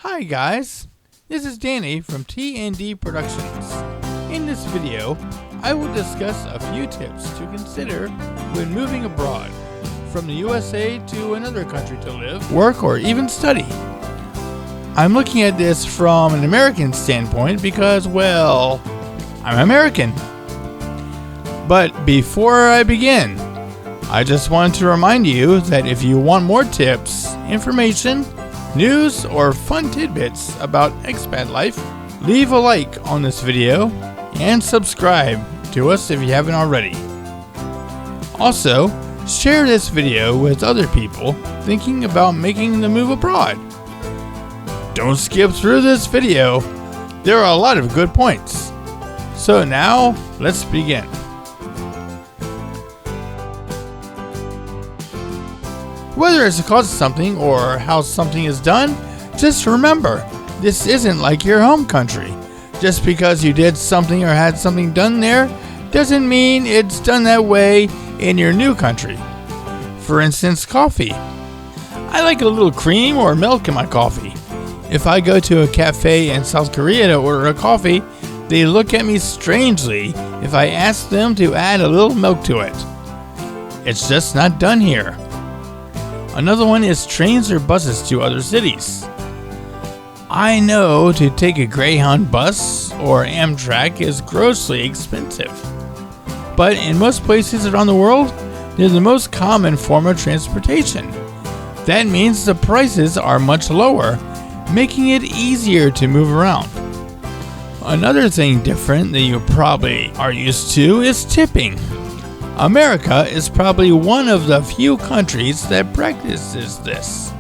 Hi guys, this is Danny from T&D Productions. In this video, I will discuss a few tips to consider when moving abroad, from the USA to another country to live, work, or even study. I'm looking at this from an American standpoint because, well, I'm American. But before I begin, I just want to remind you that if you want more tips, information, news, or fun tidbits about expat life, leave a like on this video and subscribe to us if you haven't already. Also, share this video with other people thinking about making the move abroad. Don't skip through this video. There are a lot of good points. So now, let's begin. Whether it's the cause of something or how something is done, just remember, this isn't like your home country. Just because you did something or had something done there, doesn't mean it's done that way in your new country. For instance, coffee. I like a little cream or milk in my coffee. If I go to a cafe in South Korea to order a coffee, they look at me strangely if I ask them to add a little milk to it. It's just not done here. Another one is trains or buses to other cities. I know to take a Greyhound bus or Amtrak is grossly expensive, but in most places around the world, they're the most common form of transportation. That means the prices are much lower, making it easier to move around. Another thing different that you probably are used to is tipping. America is probably one of the few countries that practices this.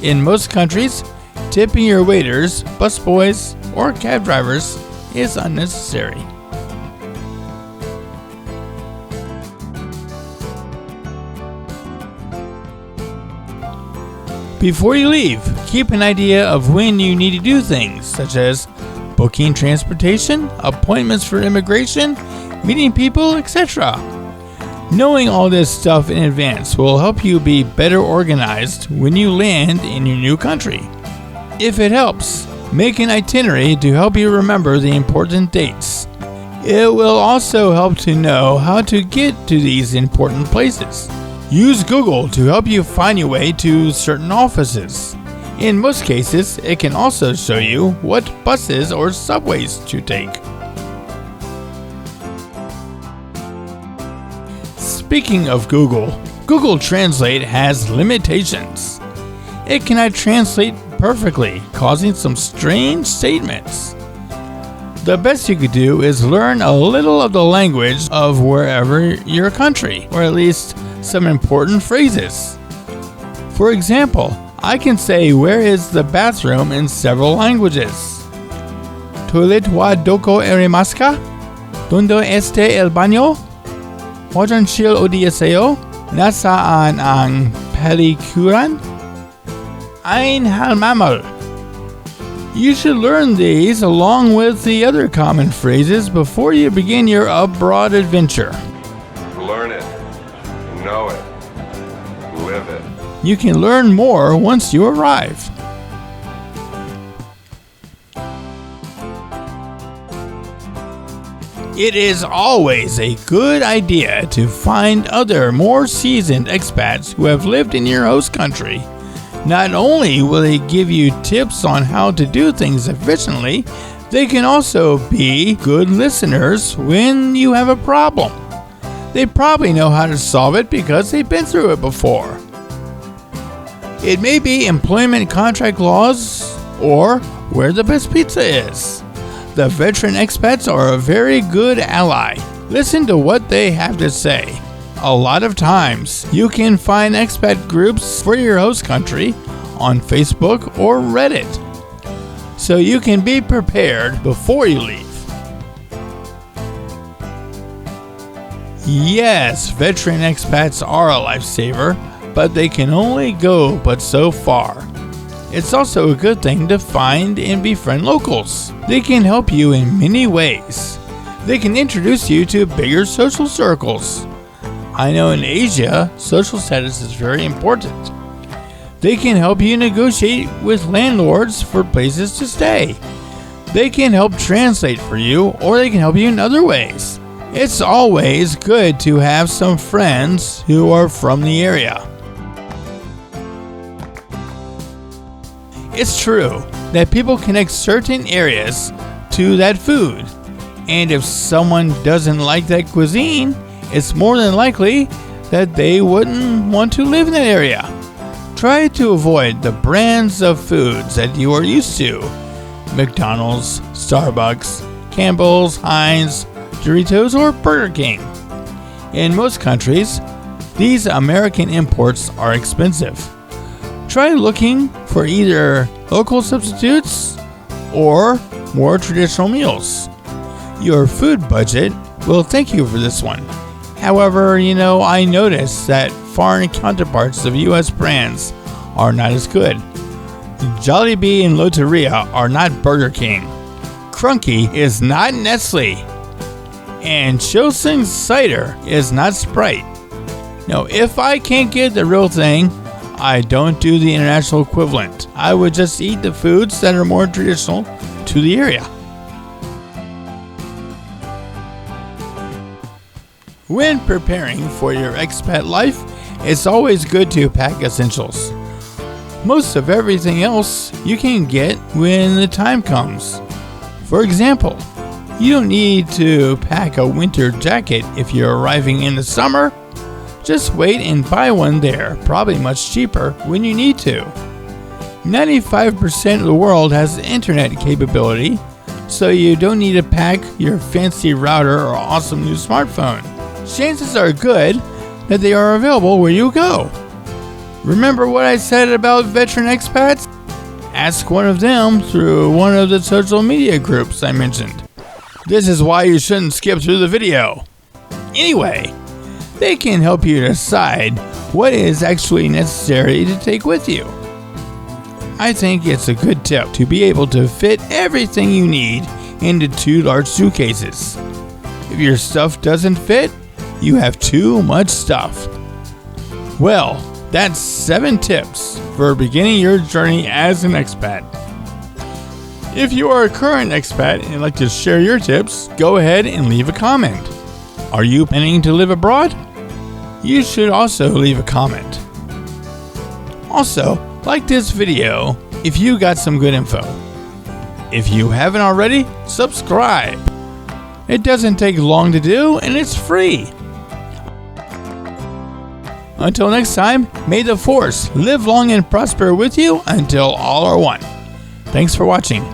In most countries, tipping your waiters, busboys, or cab drivers is unnecessary. Before you leave, keep an idea of when you need to do things, such as booking transportation, appointments for immigration, meeting people, etc. Knowing all this stuff in advance will help you be better organized when you land in your new country. If it helps, make an itinerary to help you remember the important dates. It will also help to know how to get to these important places. Use Google to help you find your way to certain offices. In most cases, it can also show you what buses or subways to take. Speaking of Google, Google Translate has limitations. It cannot translate perfectly, causing some strange statements. The best you could do is learn a little of the language of wherever your country, or at least some important phrases. For example, I can say where is the bathroom in several languages. Toilet wa doko arimasu ka? Dondo este el baño? 화장실 어디에요? Nasaan ang palikuran? Ain halmamal. You should learn these along with the other common phrases before you begin your abroad adventure. Learn it, know it, live it. You can learn more once you arrive. It is always a good idea to find other more seasoned expats who have lived in your host country. Not only will they give you tips on how to do things efficiently, they can also be good listeners when you have a problem. They probably know how to solve it because they've been through it before. It may be employment contract laws or where the best pizza is. The veteran expats are a very good ally. Listen to what they have to say. A lot of times, you can find expat groups for your host country on Facebook or Reddit, so you can be prepared before you leave. Yes, veteran expats are a lifesaver, but they can only go but so far. It's also a good thing to find and befriend locals. They can help you in many ways. They can introduce you to bigger social circles. I know in Asia, social status is very important. They can help you negotiate with landlords for places to stay. They can help translate for you, or they can help you in other ways. It's always good to have some friends who are from the area. It's true that people connect certain areas to that food, and if someone doesn't like that cuisine, it's more than likely that they wouldn't want to live in that area. Try to avoid the brands of foods that you are used to. McDonald's, Starbucks, Campbell's, Heinz, Doritos, or Burger King. In most countries, these American imports are expensive. Try looking for either local substitutes or more traditional meals. Your food budget will thank you for this one. However, I noticed that foreign counterparts of US brands are not as good. Jollibee and Loteria are not Burger King. Crunky is not Nestle. And Chilson Cider is not Sprite. Now, if I can't get the real thing, I don't do the international equivalent. I would just eat the foods that are more traditional to the area. When preparing for your expat life, it's always good to pack essentials. Most of everything else you can get when the time comes. For example, you don't need to pack a winter jacket if you're arriving in the summer. Just wait and buy one there, probably much cheaper when you need to. 95% of the world has internet capability, so you don't need to pack your fancy router or awesome new smartphone. Chances are good that they are available where you go. Remember what I said about veteran expats? Ask one of them through one of the social media groups I mentioned. This is why you shouldn't skip through the video. Anyway, they can help you decide what is actually necessary to take with you. I think it's a good tip to be able to fit everything you need into 2 large suitcases. If your stuff doesn't fit, you have too much stuff. Well, that's 7 tips for beginning your journey as an expat. If you are a current expat and like to share your tips, go ahead and leave a comment. Are you planning to live abroad? You should also leave a comment. Also, like this video if you got some good info. If you haven't already, subscribe. It doesn't take long to do and it's free. Until next time, may the force live long and prosper with you until all are one. Thanks for watching.